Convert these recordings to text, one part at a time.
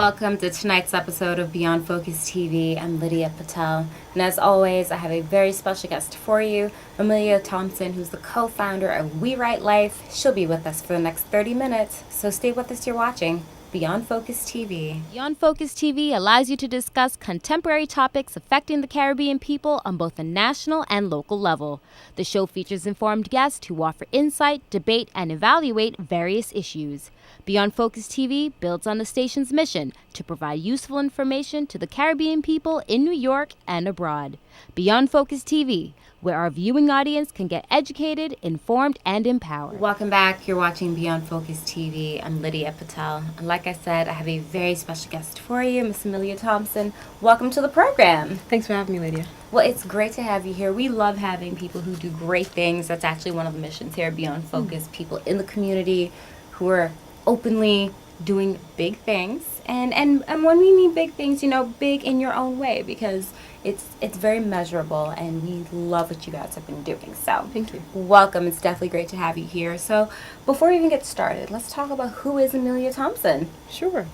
Welcome to tonight's episode of Beyond Focus TV. I'm Lydia Patel, and as always, I have a very special guest for you, Amelia Thompson, who's the co-founder of We Write Life. She'll be with us for the next 30 minutes, so stay with us. You're watching Beyond Focus TV. Beyond Focus TV allows you to discuss contemporary topics affecting the Caribbean people on both a national and local level. The show features informed guests who offer insight, debate, and evaluate various issues. Beyond Focus TV builds on the station's mission to provide useful information to the Caribbean people in New York and abroad. Beyond Focus TV, where our viewing audience can get educated, informed, and empowered. Welcome back. You're watching Beyond Focus TV. I'm Lydia Patel. And like I said, I have a very special guest for you, Miss Amelia Thompson. Welcome to the program. Thanks for having me, Lydia. Well, it's great to have you here. We love having people who do great things. That's actually one of the missions here at Beyond Focus. People in the community who are openly doing big things. And when we mean big things, big in your own way, because it's very measurable, and we love what you guys have been doing. So thank you. Welcome. It's definitely great to have you here. So before we even get started, let's talk about who is Amelia Thompson. Sure.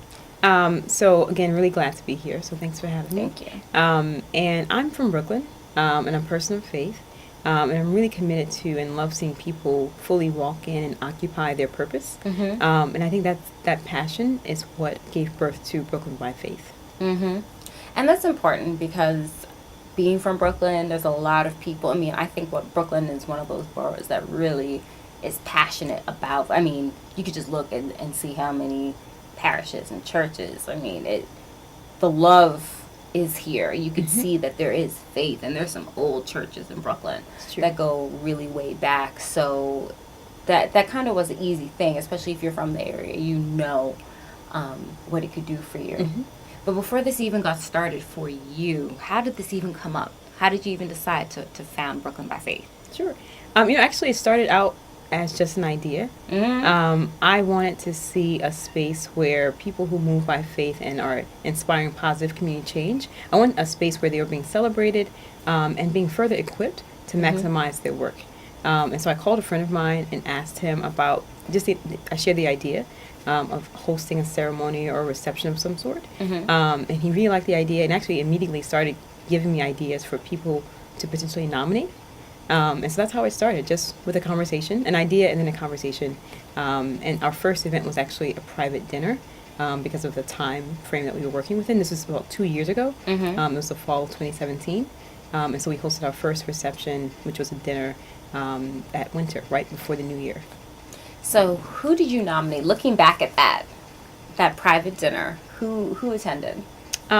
So again, really glad to be here. So thanks for having me. Thank you. And I'm from Brooklyn, and I'm a person of faith. And I'm really committed to and love seeing people fully walk in and occupy their purpose. Mm-hmm. And I think that passion is what gave birth to Brooklyn by Faith. Mm-hmm. And that's important because being from Brooklyn, there's a lot of people. I think Brooklyn is one of those boroughs that really is passionate about. You could just look and see how many parishes and churches. The love is here. You could see that there is faith, and there's some old churches in Brooklyn that go really way back. So that kind of was an easy thing, especially if you're from the area. What it could do for you. Mm-hmm. But before this even got started for you, how did this even come up? How did you even decide to found Brooklyn by Faith? Sure. Actually it started out as just an idea. Mm-hmm. I wanted to see a space where people who move by faith and are inspiring positive community change, I want a space where they were being celebrated and being further equipped to maximize their work. And so I called a friend of mine and asked him about I shared the idea of hosting a ceremony or a reception of some sort. Mm-hmm. And he really liked the idea and actually immediately started giving me ideas for people to potentially nominate. And so that's how it started, just with a conversation, an idea and then a conversation. And our first event was actually a private dinner because of the time frame that we were working within. This was about 2 years ago. Mm-hmm. It was the fall of 2017. And so we hosted our first reception, which was a dinner at winter, right before the new year. So who did you nominate? Looking back at that private dinner, who attended?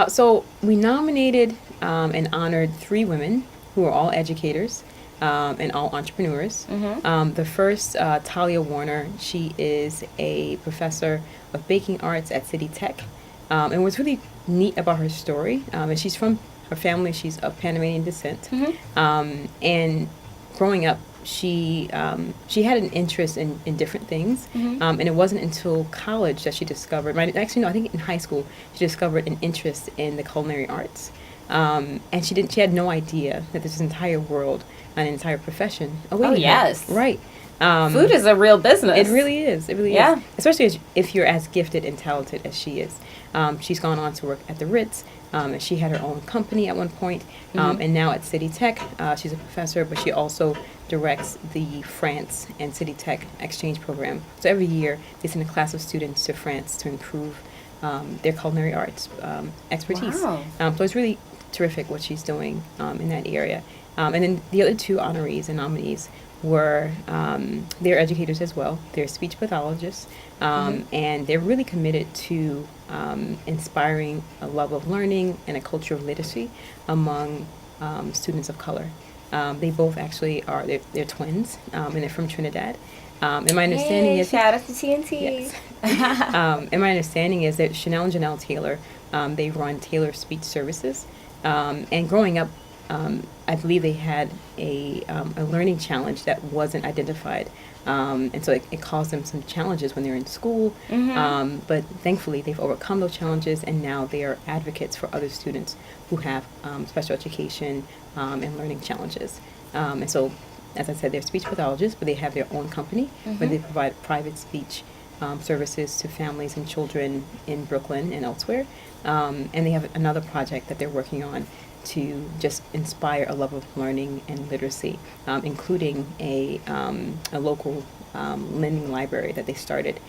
So we nominated and honored 3 women who are all educators. And all entrepreneurs. Mm-hmm. The first, Talia Warner, she is a professor of baking arts at City Tech. And what's really neat about her story, and she's from her family, she's of Panamanian descent. Mm-hmm. And growing up, she had an interest in different things. Mm-hmm. And it wasn't until college that she discovered, I think in high school, she discovered an interest in the culinary arts. And she had no idea that this entire world, an entire profession. Yes. Right. Food is a real business. It really is. It really is. Especially if you're as gifted and talented as she is. She's gone on to work at the Ritz. And she had her own company at one point. And now at City Tech, she's a professor, but she also directs the France and City Tech exchange program. So every year, they send a class of students to France to improve their culinary arts expertise. Wow. So it's really terrific what she's doing in that area. And then the other 2 honorees and nominees were, they're educators as well. They're speech pathologists, and they're really committed to inspiring a love of learning and a culture of literacy among students of color. They both actually they're twins, and they're from Trinidad. And my understanding is... shout out to TNT. Yes. And my understanding is that Chanel and Janelle Taylor, they run Taylor Speech Services. And growing up, I believe they had a learning challenge that wasn't identified. And so it caused them some challenges when they were in school. Mm-hmm. But thankfully, they've overcome those challenges, and now they are advocates for other students who have special education and learning challenges. And so, as I said, they're speech pathologists, but they have their own company where they provide private speech services to families and children in Brooklyn and elsewhere. And they have another project that they're working on to just inspire a love of learning and literacy, including a local lending library that they started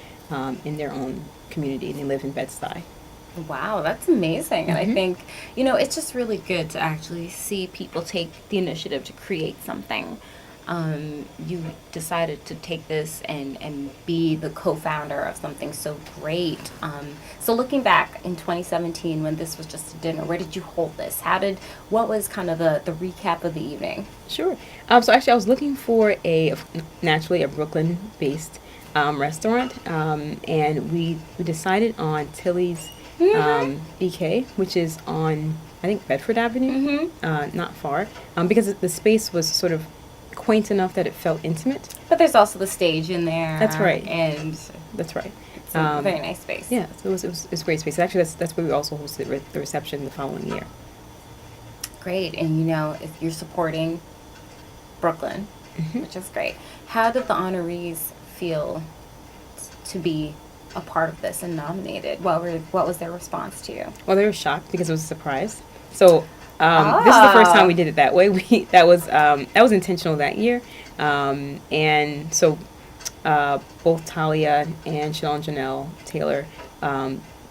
in their own community, and they live in Bed-Stuy. Wow, that's amazing. And I Mhm. think, it's just really good to actually see people take the initiative to create something. You decided to take this and be the co-founder of something so great. So looking back in 2017 when this was just a dinner, where did you hold this? What was kind of the recap of the evening? Sure. So actually, I was looking for naturally a Brooklyn-based restaurant, and we decided on Tilly's BK, which is on, I think, Bedford Avenue, not far, because the space was sort of quaint enough that it felt intimate. But there's also the stage in there. That's right. And That's right. it's a very nice space. Yeah, so it was a great space. Actually, that's where we also hosted the reception the following year. Great. And if you're supporting Brooklyn, Mhm. which is great, how did the honorees feel to be a part of this and nominated? What was their response to you? Well, they were shocked because it was a surprise. So this is the first time we did it that way. That was intentional that year, and so both Talia and Chanel Janelle Taylor,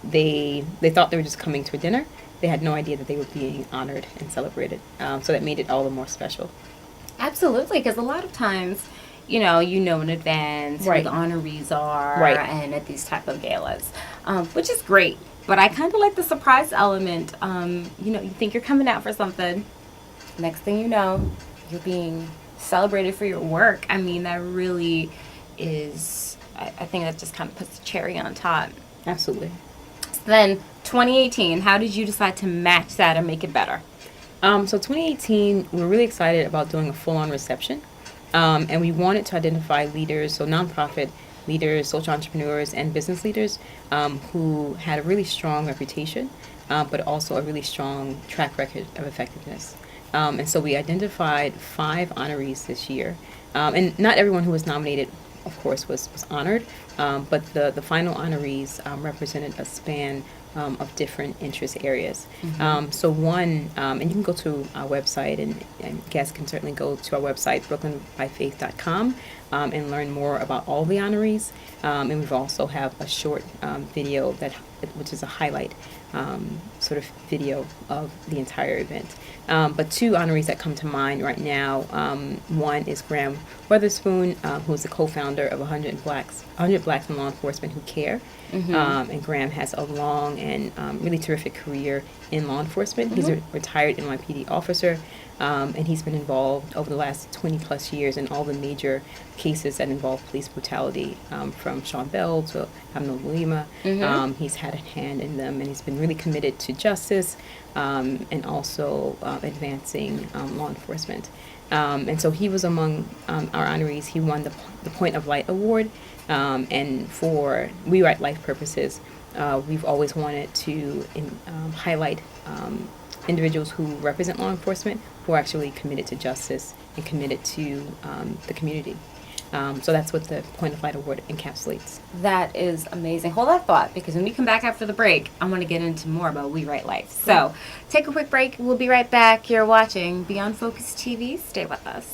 they thought they were just coming to a dinner. They had no idea that they were being honored and celebrated. So that made it all the more special. Absolutely, because a lot of times, you know in advance Right. who the honorees are, Right. and at these type of galas, which is great. But I kind of like the surprise element. You think you're coming out for something, next thing you know, you're being celebrated for your work. I mean, that really is. I think that just kind of puts the cherry on top. Absolutely. Then 2018, how did you decide to match that and make it better? So 2018, we were really excited about doing a full-on reception, and we wanted to identify leaders, so nonprofit leaders, social entrepreneurs, and business leaders who had a really strong reputation, but also a really strong track record of effectiveness. And so we identified 5 honorees this year, and not everyone who was nominated, of course, was honored, but the final honorees represented a span of different interest areas. So one, and you can go to our website, and guests can certainly go to our website, brooklynbyfaith.com, and learn more about all the honorees. And we've also have a short video which is a highlight sort of video of the entire event. But 2 honorees that come to mind right now, one is Graham Weatherspoon, who is the co-founder of 100 Blacks in Law Enforcement Who Care. And Graham has a long and really terrific career in law enforcement. He's a retired NYPD officer, and he's been involved over the last 20 plus years in all the major cases that involve police brutality, from Sean Bell to Amelia. He's had a hand in them, and he's been really committed to justice and also advancing law enforcement. And so he was among our honorees. He won the Point of Light Award. And for We Write Life purposes, we've always wanted to highlight individuals who represent law enforcement, who are actually committed to justice and committed to the community. So that's what the Point of Light Award encapsulates. That is amazing. Hold that thought, because when we come back after the break, I want to get into more about We Write Life. So take a quick break. We'll be right back. You're watching Beyond Focus TV. Stay with us.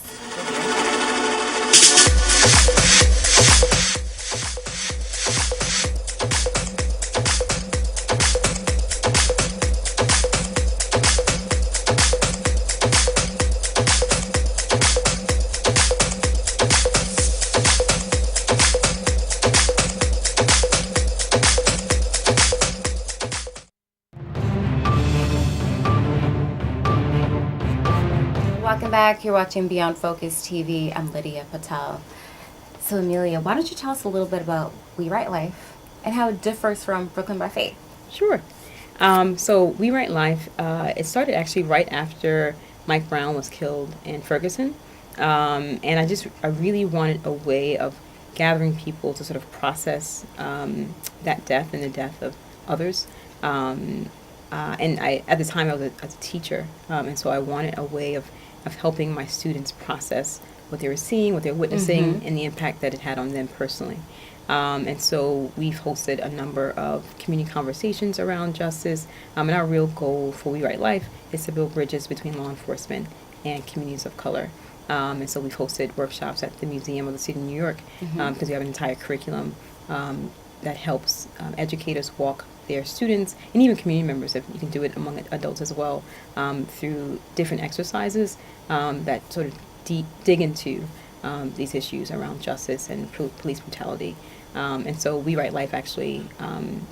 Welcome back. You're watching Beyond Focus TV. I'm Lydia Patel. So, Amelia, why don't you tell us a little bit about We Write Life and how it differs from Brooklyn by Faith? Sure. So We Write Life, it started actually right after Mike Brown was killed in Ferguson. And I really wanted a way of gathering people to sort of process that death and the death of others. And at the time I was a teacher, and so I wanted a way of helping my students process what they were seeing, what they were witnessing, and the impact that it had on them personally. And so we've hosted a number of community conversations around justice. And our real goal for We Write Life is to build bridges between law enforcement and communities of color. And so we've hosted workshops at the Museum of the City of New York because we have an entire curriculum that helps educators walk their students and even community members, if you can do it among adults as well, through different exercises that sort of dig into these issues around justice and police brutality. And so We Write Life actually,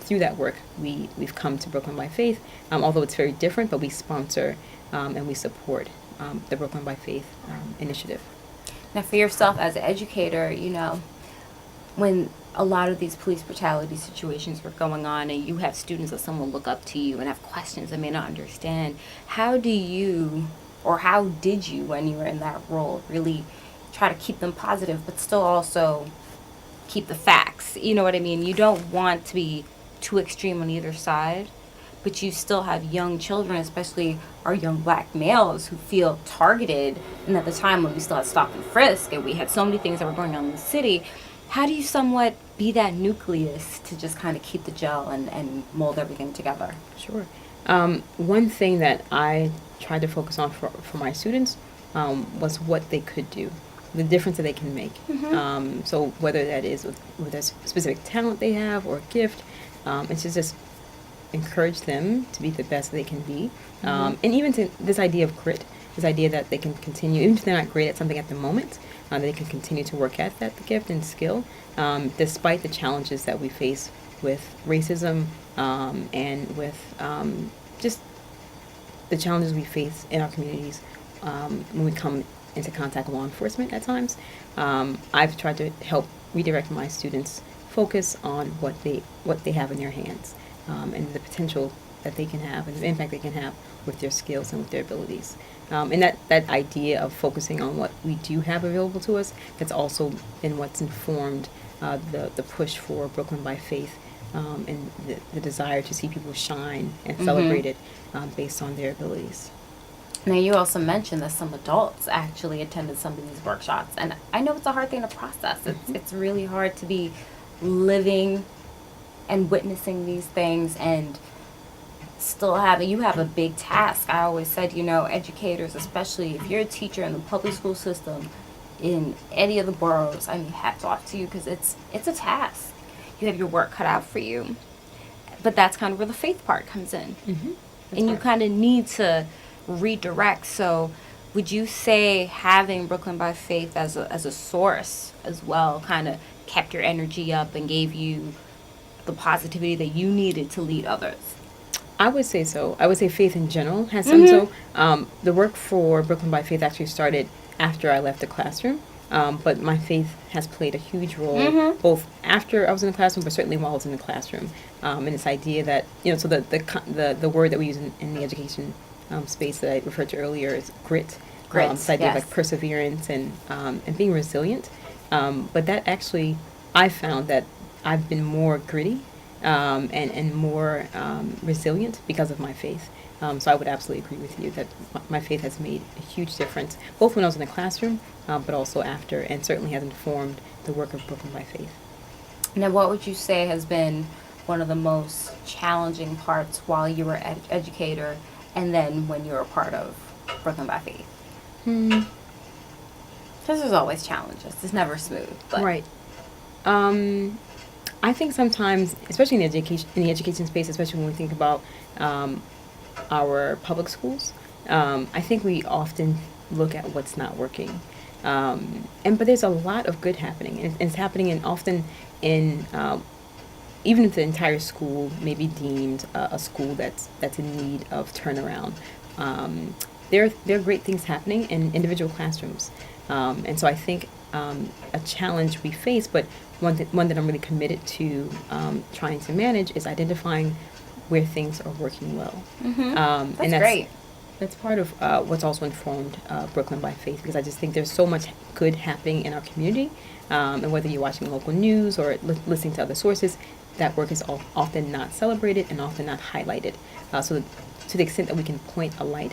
through that work, we've come to Brooklyn by Faith, although it's very different, but we sponsor and we support the Brooklyn by Faith initiative. Now, for yourself as an educator, when a lot of these police brutality situations were going on and you have students that someone look up to you and have questions they may not understand, how did you, when you were in that role, really try to keep them positive but still also keep the facts? You know what I mean? You don't want to be too extreme on either side, but you still have young children, especially our young black males, who feel targeted. And at the time when we still had stop and frisk and we had so many things that were going on in the city, how do you somewhat be that nucleus to just kind of keep the gel and mold everything together? Sure. One thing that I tried to focus on for my students was what they could do, the difference that they can make. So whether that is with a specific talent they have or a gift, it's just encourage them to be the best they can be. And even to this idea of grit, this idea that they can continue, even if they're not great at something at the moment, they can continue to work at that gift and skill, despite the challenges that we face with racism and with just the challenges we face in our communities when we come into contact with law enforcement at times. I've tried to help redirect my students' focus on what they have in their hands and the potential that they can have and the impact they can have with their skills and with their abilities. And that idea of focusing on what we do have available to us, that's also been what's informed the push for Brooklyn by Faith and the desire to see people shine and celebrated based on their abilities. Now, you also mentioned that some adults actually attended some of these workshops, and I know it's a hard thing to process. It's really hard to be living and witnessing these things and still you have a big task. I always said, educators, especially if you're a teacher in the public school system in any of the boroughs, hats off to you, because it's a task. You have your work cut out for you. But that's kind of where the faith part comes in. And you kind of need to redirect. So would you say having Brooklyn by Faith as a source as well kind of kept your energy up and gave you the positivity that you needed to lead others? I would say so. I would say faith in general has done so. The work for Brooklyn by Faith actually started after I left the classroom, but my faith has played a huge role both after I was in the classroom, but certainly while I was in the classroom. And this idea that, so the word that we use in the education space that I referred to earlier is grit. This idea of like perseverance and being resilient. But that actually, I found that I've been more gritty and more resilient because of my faith. So I would absolutely agree with you that my faith has made a huge difference, both when I was in the classroom, but also after, and certainly has informed the work of Brooklyn by Faith. Now, what would you say has been one of the most challenging parts while you were an educator and then when you were a part of Brooklyn by Faith? Because there's always challenges. It's never smooth. But. Right. I think sometimes, especially in the education space, especially when we think about our public schools, I think we often look at what's not working, but there's a lot of good happening, and it's happening often in even if the entire school may be deemed a school that's in need of turnaround. There are great things happening in individual classrooms, and so I think a challenge we face, but one that I'm really committed to trying to manage is identifying where things are working well. That's great. That's part of what's also informed Brooklyn by Faith, because I just think there's so much good happening in our community, and whether you're watching local news or listening to other sources, that work is often not celebrated and often not highlighted. So to the extent that we can point a light